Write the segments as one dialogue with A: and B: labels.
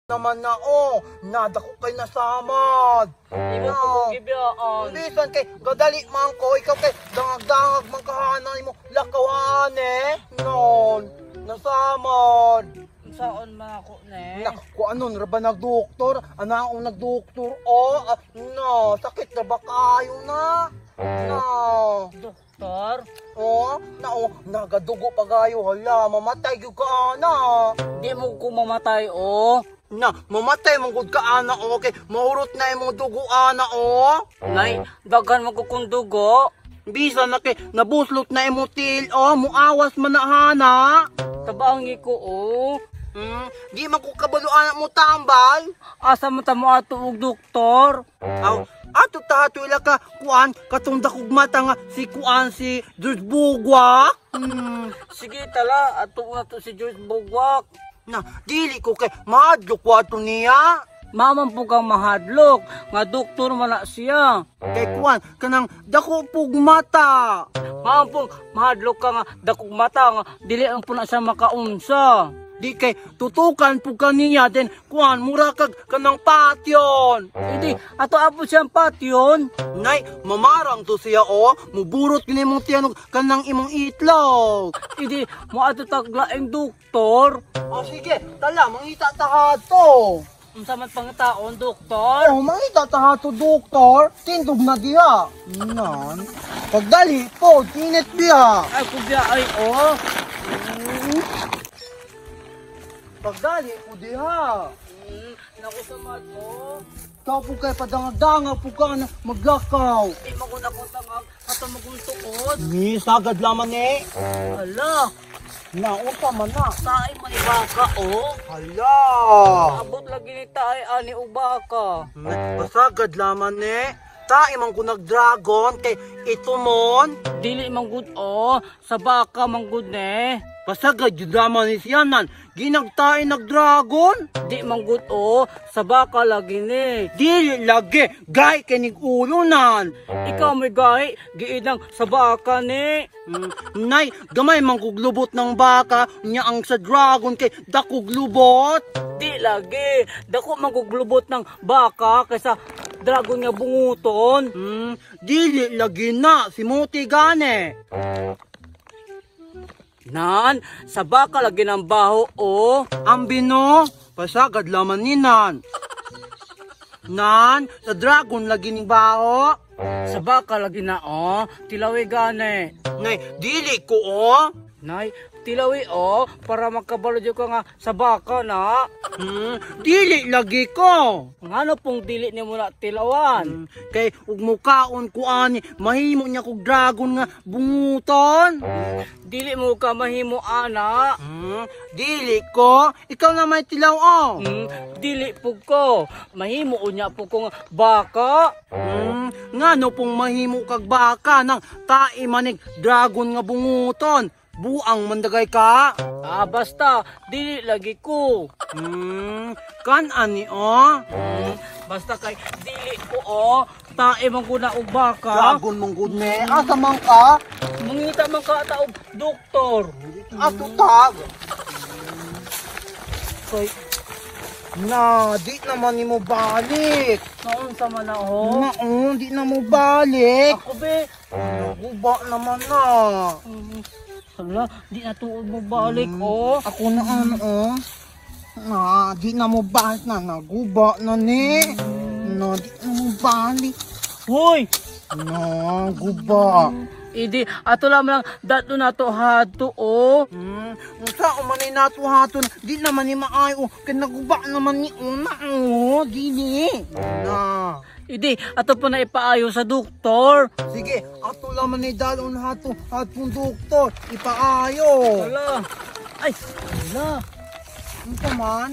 A: naman na nadako kay nasamad.
B: Imo ko gibiyaan.
A: Bisan kay gadali man ko ikaw kay dangag-dangag man kahanay mo lakawan non nasamad.
B: Saon man ako ne?
A: Na, kung anon ra ba nagdoktor? Anaong nagdoktor no, sakit na ba kayo na? No.
B: Doktor?
A: Nagadugo pa gayo hala, mamatay gyud ka na.
B: Di mo ko mamatay
A: Na, mamatay mong gud ka ana kay mahurot na imong dugo ana
B: Nay, daghan mo ko kung dugo.
A: Bisan na kay nabuslot na imong til muawas man na hana.
B: Tabangi ko
A: Di man ko kabaluan mo tambal.
B: Asa mo ta mo ato og doktor?
A: Ato tahato ila ka kuan katong dakog mata nga si kuan si George Bugwak.
B: Sige tala, ato na to si George Bugwak.
A: Na, dili ko kay mahadlok ko ato niya.
B: Maman po kang mahadlok, nga doktor man na siya.
A: Kay kuan kanang dako pug mata.
B: Maman po mahadlok ka nga dakog mata nga dili ang puna sa makaunsa.
A: Di kay tutukan pug kaniya den kuan mura kag kanang patyon.
B: Hindi, ato apo siyang patyon.
A: Nay, mamarang to siya muburot kini mong tiyanog kanang imong itlog.
B: Hindi, mo ato taglaing doktor.
A: Sige, tala mangita ta to.
B: Unsa man pangitaon, doktor?
A: Mangita ta to doktor. Tindog na diha. Nan. Pagdali po, tinit diha.
B: Ay kubya ay
A: Pagdali po diha.
B: Naku sa mato.
A: Ikaw po kay padangag-dangag po ka na maglakaw.
B: Di mo ko nakutangag ato magong tuod.
A: Sagad laman
B: Hala,
A: Naunta man na.
B: tayo man ni baka
A: Hala.
B: Abot lagi ni tayo ani og baka.
A: Pasagad laman Tae man ko nag-dragon kay ito mon.
B: Dili man gud sa baka man gud ne.
A: Pasagad yun laman ni siyanan. Ginagtae nag-dragon.
B: Di man gud sa baka lagi ni.
A: Dili lagi. Gay kinig ulunan.
B: Ikaw may gahi giidang sa baka ni.
A: Nay, gamay man kog lubot ng baka. Nya ang sa dragon kay dakog lubot.
B: Di lagi. Dako man kog lubot ng baka kaysa dragon nga bunguton.
A: Dili lagi na. Simuti gane.
B: Nan, sa baka lagi ng baho
A: Ang bino, pasagad laman ni Nan. Nan, sa dragon lagi ni bao.
B: Sa baka lagi na tilawi gane.
A: Nay, dili ko
B: Nay, tilawi para magkabalo ka nga sa baka na.
A: Dili lagi ko.
B: Ngano pong dili ni mo na tilawan?
A: Kay ug mukaon ko ani, mahimo niya kog dragon nga bunguton.
B: Dili mo ka mahimo ana.
A: Dili ko. Ikaw na may tilaw
B: Dili po ko. Mahimo unya po ko nga baka.
A: Ngano pong mahimo kag baka nang tae manig dragon nga bunguton. Buang mandagay ka.
B: Basta dili lagi ko.
A: Kan ani
B: Basta kay dili ko tae man ko na og baka.
A: Dragon mong good asa man ka?
B: Mangita man ka taog doktor.
A: Ato tag.
B: Kay
A: Di naman ni mo balik.
B: naon sa man
A: Di na mo balik.
B: Ako be.
A: Guba naman na.
B: Hala, di na tuod mo balik
A: Ako na di na mo balik na. Naguba na di na mo balik.
B: Hoy!
A: Guba.
B: Idi, ato lang dato na to hato
A: Sa umanay nato haton, di naman ni maayo. Kaya naguba naman ni una dili.
B: Idi, ato po na ipaayo sa doktor.
A: Sige, ato laman ni dalon hatong doktor. Ipaayo.
B: Hala. Ay, hala.
A: Ano ka man?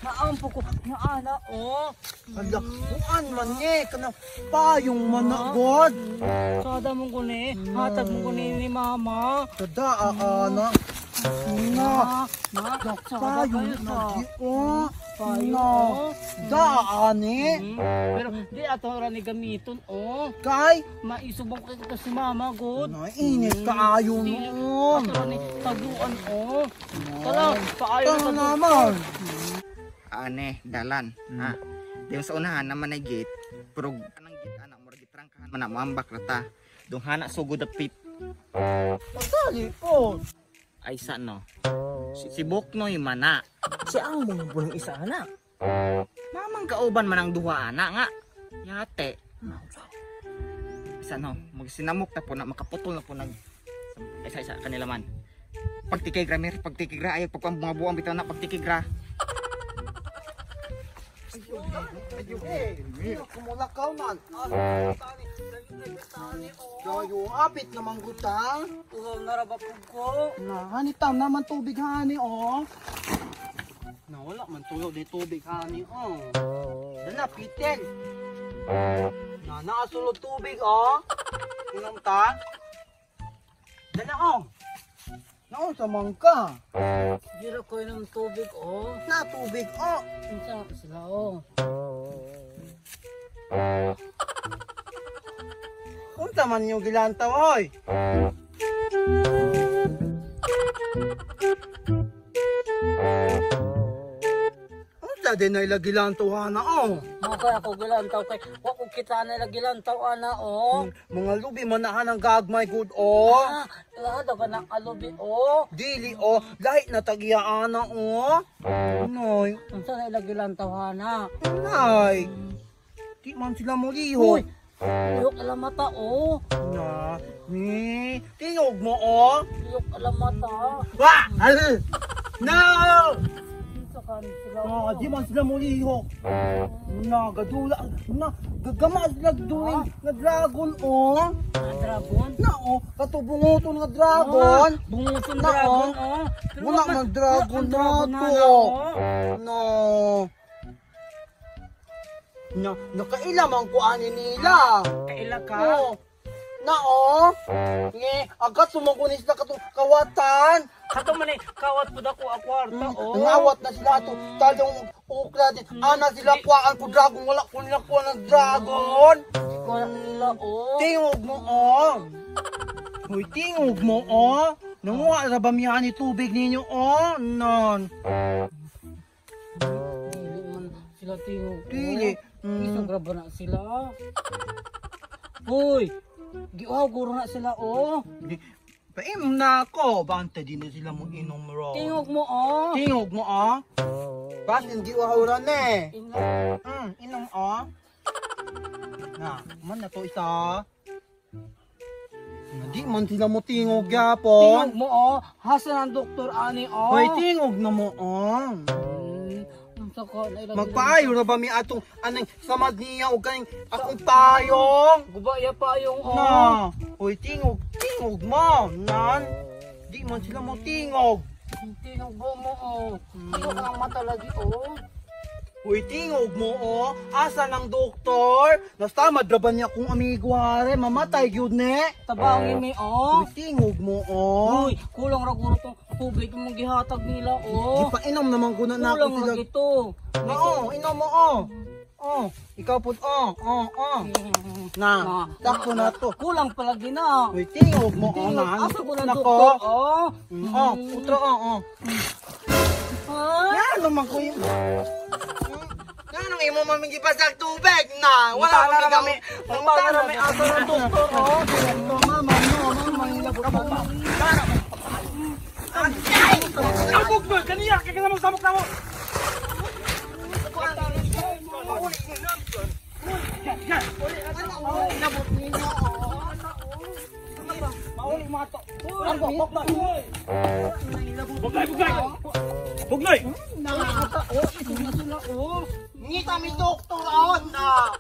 B: Naampo ko, naana
A: Hala, kuan man kanang payong managod.
B: Sada mong ko ni, hatag mong ko ni mama.
A: Sada ana. Payong Daani.
B: Pero di ato ra ni gamiton
A: Kay,
B: maisubong ko si mama god.
A: init kaayo noon.
B: Ato ra ni taguan Tara, paayo
A: Tama
B: na
A: naman.
C: ane dalan ha. Yung sa unahan naman ay gate, pero kanang gate ana mo gitrangkahan man na moambak rata. Dong hana sugod dapit.
A: Masali po.
C: Ay sa no. Si Boknoy mana.
B: Si ang mga bulang isa na.
C: Mamang kauban man ang duha ana nga. Yate. Isa no, magsinamok na po na makaputol na po nag isa kanila man. Pagtikigra mer, pagtikigra ay pagpambuang bitaw na pagtikigra.
A: Kumulakaw man. Gayo, apit naman gutang.
B: Uhaw narabapog ko.
A: Na, hanitam naman tubig hani, oh. Na, wala man tuyo di tubig hani, oh. Dala, pitin. Na, nakasulod tubig, oh. Inom ta. Dala, oh. Naon sa mangka.
B: Gira ko ng tubig, oh.
A: Na, tubig, oh.
B: Pinsa ko sila, oh.
A: Unta man yung gilantaw, oy. Unta din na ilagilantaw, hana, oh.
B: Mga ako gilantaw kay wako kita nila gilantaw ana oh.
A: Mga lubi manahan ang gagmay good, oh.
B: Ah, lahat ba nang alubi oh.
A: Dili, oh. Dahil natagiyaan na, oh. Noy.
B: Unsa na ila gilantaw ana?
A: Nay. Di man sila muliho.
B: Uy, liyok ala mata oh.
A: Na. Ni. Tingog mo, oh.
B: Liyok ala mata.
A: Wah! Al! No!
B: Unsa kan sila?
A: Ah, di man sila muliho. Na, gadula. Na, gagama sila doing na dragon, oh.
B: Ah, dragon.
A: Na, oh. Katubunguton nga dragon.
B: Bunguson
A: Na,
B: dragon
A: oh.
B: oh.
A: Wala man dragon na to. No. Na, nakailam ang kuanin nila.
B: Kaila ka.
A: Oh. Na, oh. Nge, agad sumugunis na kawatan.
B: Kato man kawat pud ako a kwarta oh.
A: Nangawat na sila to. Talong ukla din. Ana sila kuaan ko dragon. Wala ko nila kuhaan ng dragon.
B: Wala nila oh.
A: Tingog mo, oh. Hoy, tingog mo, oh. Nanguha na ba miyan ni tubig ninyo, oh. Non.
B: Dili man sila tingog.
A: Dili.
B: Isang graba na sila. Hoy, giuhaw guro na sila oh.
A: Paim na ako. Bante din na sila mo inom ro.
B: Tingog mo oh.
A: Tingog mo, oh. Bas, hindi wahauran eh.
B: Ina.
A: Inom, oh. Na, man na to isa. Hindi man sila mo tingog yapon.
B: Tingog mo oh. Hasan ang doktor ani oh.
A: Hoy, tingog na mo, oh.
B: Unsa ka na ilang
A: Magpaayo na ba mi atong anang samad niya o kaning akong payong?
B: gubaya pa yung oh.
A: Na, hoy, tingog mo, nan. Di man sila mo tingog.
B: Tingog mo oh. Tingog ang mata lagi oh.
A: Hoy, tingog mo, oh. Asa ng doktor? Nastamad ra ba niya kung amigo hare? Mamatay yun, ne?
B: Tabangin mi oh.
A: Hoy, tingog mo, oh.
B: Uy, kulang ra guro tong tubig mong gihatag nila oh.
A: Ipainom naman ko na ako
B: Kulang
A: sila.
B: ra gito.
A: Oo, inom mo, oh. Oh, ikaw po, oh. Na, takbo na to.
B: Kulang palagi na.
A: Hoy, tingog mo, oh,
B: Tingog,
A: man.
B: asa ko ng
A: Nako.
B: doktor oh.
A: Oh, utro, oh.
B: Ha?
A: Yan naman ko yung... Yan ang imo maming ipasag tubig na. Wala
B: Punta na
A: kami
B: kami.
A: Punta na may aso ng doktor, oh. Mama, hilabot mama.
B: Sabog ba? Kaniya, kaya ka naman sabog na mo. Mauli mga to. Buglay!
A: Ngita mi doktor, oh. Na.